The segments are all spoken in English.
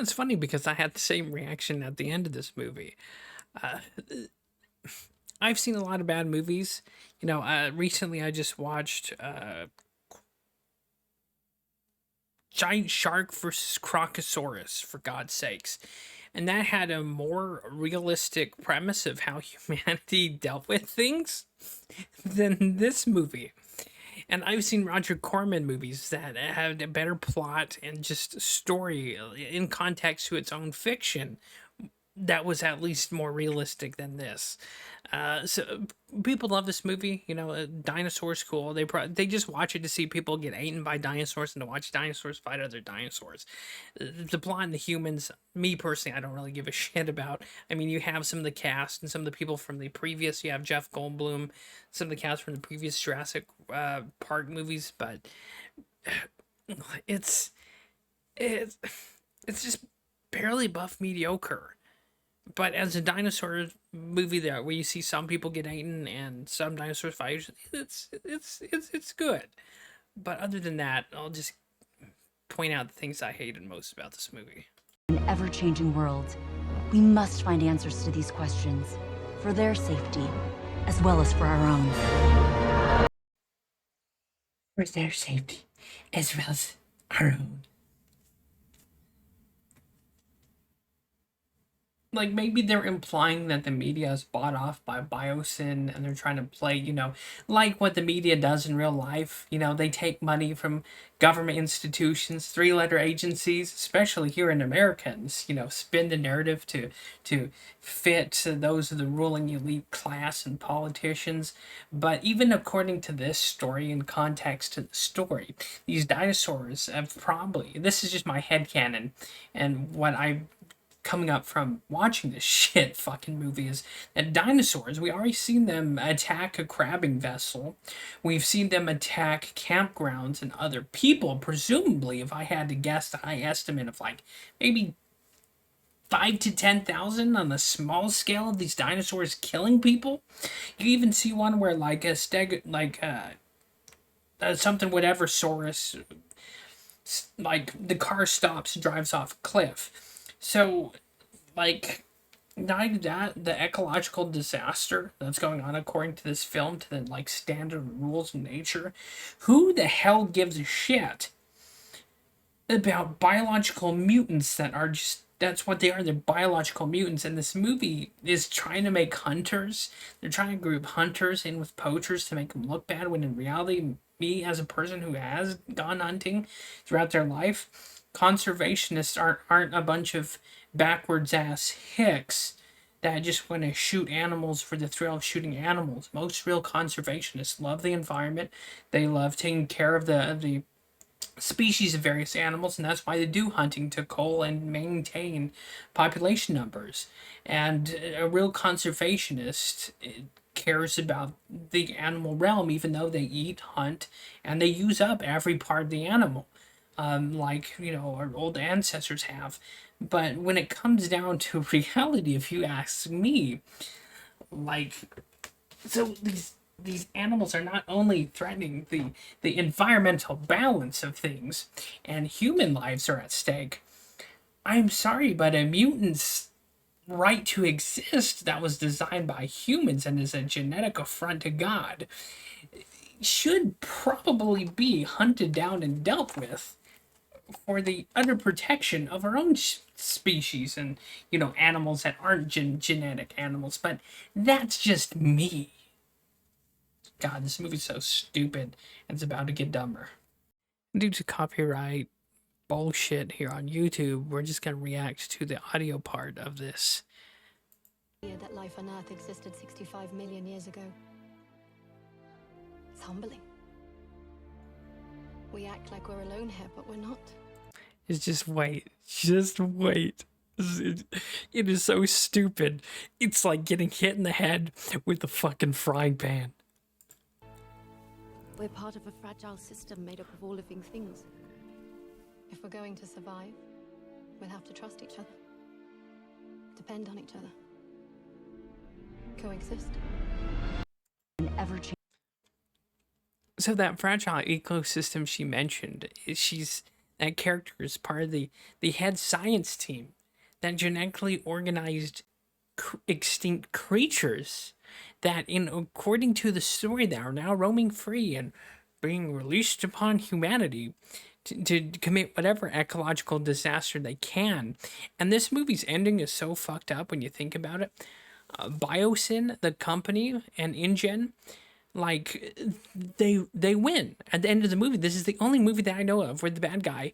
It's funny because I had the same reaction at the end of this movie. Uh, I've seen a lot of bad movies. Recently I just watched Giant Shark versus Crocosaurus, for God's sakes. And that had a more realistic premise of how humanity dealt with things than this movie. And I've seen Roger Corman movies that had a better plot and just story in context to its own fiction that was at least more realistic than this. So people love this movie. Dinosaurs cool. They just watch it to see people get eaten by dinosaurs and to watch dinosaurs fight other dinosaurs. The plot and the humans, me personally, I don't really give a shit about. I mean, you have some of the cast and some of the people from the previous. You have Jeff Goldblum, some of the cast from the previous Jurassic Park movies, but it's it's it's just barely above mediocre. But as a dinosaur movie that where you see some people get eaten and some dinosaurs fight, it's good. But other than that, I'll just point out the things I hated most about this movie. An ever-changing world, we must find answers to these questions for their safety as well as for our own. For their safety as well as our own. Like, maybe they're implying that the media is bought off by Biosyn and they're trying to play, like what the media does in real life. They take money from government institutions, three-letter agencies, especially here in America, and, spin the narrative to fit those of the ruling elite class and politicians. But even according to this story and context to the story, these dinosaurs have probably, this is just my headcanon and what I coming up from watching this shit fucking movie is that dinosaurs, we already seen them attack a crabbing vessel. We've seen them attack campgrounds and other people. Presumably, if I had to guess, the high estimate of like maybe 5 to 10,000 on the small scale of these dinosaurs killing people. You even see one where like a something whatever saurus, like the car stops, drives off a cliff. So, like, not only that, the ecological disaster that's going on according to this film, to the, like, standard rules of nature, who the hell gives a shit about biological mutants that are just, that's what they are, they're biological mutants, and this movie is trying to make hunters, they're trying to group hunters in with poachers to make them look bad, when in reality, me as a person who has gone hunting throughout their life, conservationists aren't a bunch of backwards ass hicks that just want to shoot animals for the thrill of shooting animals. Most real conservationists love the environment. They love taking care of the species of various animals, and that's why they do hunting to cull and maintain population numbers. And a real conservationist cares about the animal realm, even though they eat, hunt, and they use up every part of the animal. Like, our old ancestors have. But when it comes down to reality, if you ask me, like, so these animals are not only threatening the environmental balance of things, and human lives are at stake. I'm sorry, but a mutant's right to exist that was designed by humans and is a genetic affront to God should probably be hunted down and dealt with for the utter protection of our own species and, animals that aren't genetic animals. But that's just me. God, this movie's so stupid, and it's about to get dumber. Due to copyright bullshit here on YouTube, we're just going to react to the audio part of this. That life on Earth existed 65 million years ago. It's humbling. We act like we're alone here, but we're not. It's just wait. It is so stupid. It's like getting hit in the head with a fucking frying pan. We're part of a fragile system made up of all living things. If we're going to survive, we'll have to trust each other. Depend on each other. Coexist. An ever-changing. So that fragile ecosystem she mentioned, That character is part of the head science team that genetically organized extinct creatures that, in according to the story, that are now roaming free and being released upon humanity to commit whatever ecological disaster they can. And this movie's ending is so fucked up when you think about it. Biosyn, the company, and InGen, like they win at the end of the movie. This is the only movie that I know of where the bad guy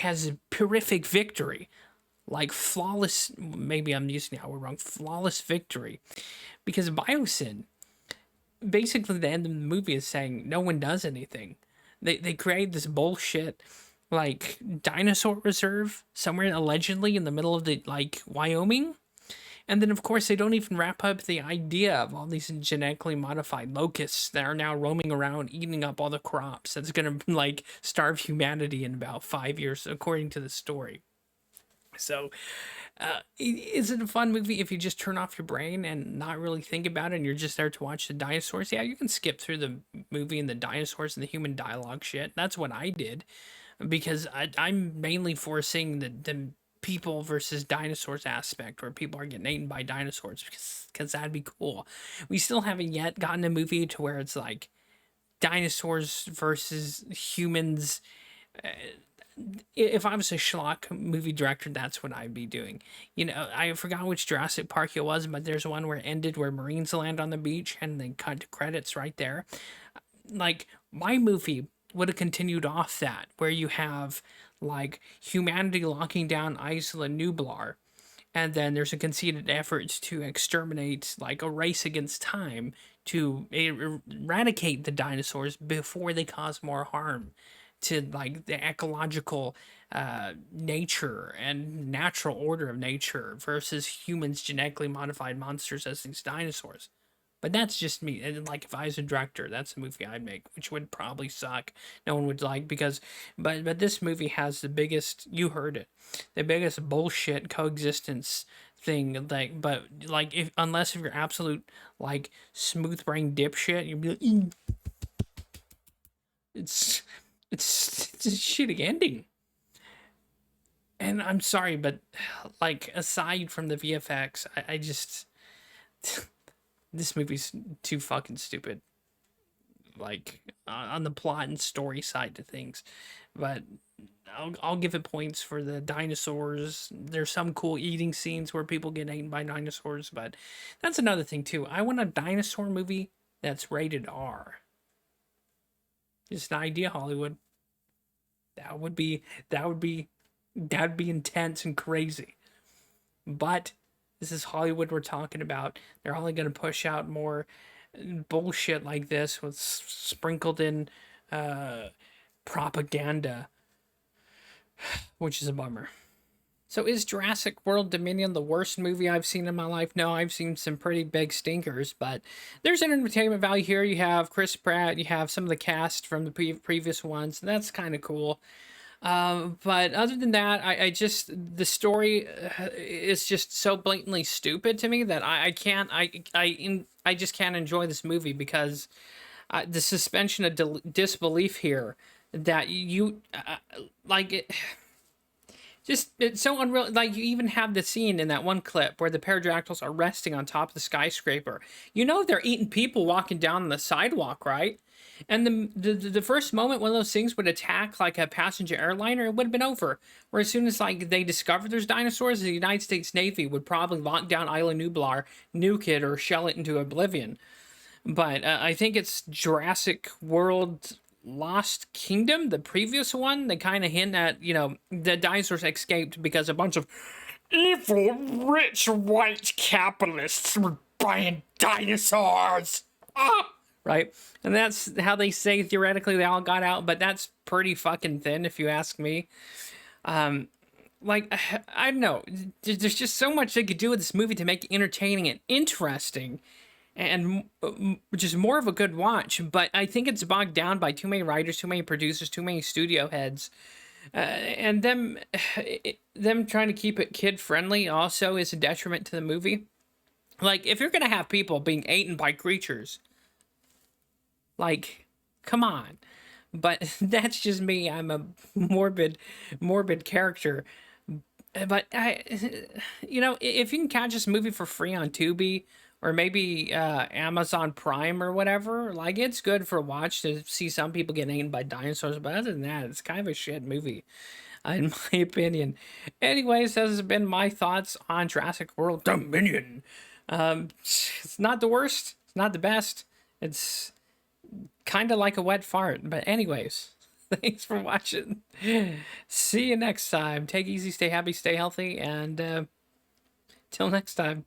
has a horrific victory, like flawless. Maybe I'm using that word wrong. Flawless victory, because Biosyn, basically the end of the movie is saying no one does anything. They create this bullshit like dinosaur reserve somewhere allegedly in the middle of the like Wyoming. And then, of course, they don't even wrap up the idea of all these genetically modified locusts that are now roaming around eating up all the crops. That's going to, like, starve humanity in about 5 years, according to the story. So, is it a fun movie if you just turn off your brain and not really think about it and you're just there to watch the dinosaurs? Yeah, you can skip through the movie and the dinosaurs and the human dialogue shit. That's what I did, because I'm mainly for seeing the people versus dinosaurs aspect where people are getting eaten by dinosaurs, because that'd be cool. We still haven't yet gotten a movie to where it's like dinosaurs versus humans. If I was a schlock movie director, that's what I'd be doing. You know, I forgot which Jurassic Park it was, but there's one where it ended where Marines land on the beach and then cut to credits right there. Like, my movie would have continued off that, where you have like humanity locking down Isla Nublar, and then there's a conceded effort to exterminate, like a race against time, to eradicate the dinosaurs before they cause more harm to like the ecological nature and natural order of nature, versus humans genetically modified monsters as these dinosaurs. But that's just me. And like, if I was a director, that's the movie I'd make, which would probably suck. No one would like, because, but this movie has the biggest, you heard it, the biggest bullshit coexistence thing. Like, but like, if unless if you're absolute like smooth brain dipshit, you'd be like, it's a shitty ending. And I'm sorry, but like, aside from the VFX, I just. This movie's too fucking stupid, like on the plot and story side to things. But I'll give it points for the dinosaurs. There's some cool eating scenes where people get eaten by dinosaurs, but that's another thing too. I want a dinosaur movie that's rated R. Just an idea, Hollywood. That'd be intense and crazy. But this is Hollywood we're talking about. They're only going to push out more bullshit like this with sprinkled in propaganda, which is a bummer. So is Jurassic World Dominion the worst movie I've seen in my life? No, I've seen some pretty big stinkers, but there's an entertainment value here. You have Chris Pratt, you have some of the cast from the previous ones. That's kind of cool. But other than that, I just, the story is just so blatantly stupid to me that I just can't enjoy this movie, because the suspension of disbelief here, that you like it. Just, it's so unreal. Like, you even have the scene in that one clip where the pterodactyls are resting on top of the skyscraper. You know they're eating people walking down the sidewalk, right? And the first moment one of those things would attack like a passenger airliner, it would have been over. Where as soon as like they discover there's dinosaurs, the United States Navy would probably lock down Isla Nublar, nuke it, or shell it into oblivion. But I think it's Jurassic World Lost Kingdom, the previous one. They kind of hint at, you know, the dinosaurs escaped because a bunch of evil, rich, white capitalists were buying dinosaurs. Ah! Right? And that's how they say theoretically they all got out, but that's pretty fucking thin if you ask me. Like, I don't know. There's just so much they could do with this movie to make it entertaining and interesting, and just more of a good watch. But I think it's bogged down by too many writers, too many producers, too many studio heads. And them trying to keep it kid friendly also is a detriment to the movie. Like, if you're gonna have people being eaten by creatures, like, come on. But that's just me. I'm a morbid character. But if you can catch this movie for free on Tubi or maybe Amazon Prime or whatever, like it's good for a watch to see some people getting eaten by dinosaurs. But other than that, it's kind of a shit movie, in my opinion. Anyways, those have been my thoughts on Jurassic World Dominion. It's not the worst. It's not the best. It's kind of like a wet fart. But anyways, thanks for watching. See you next time. Take it easy, stay happy, stay healthy, and till next time.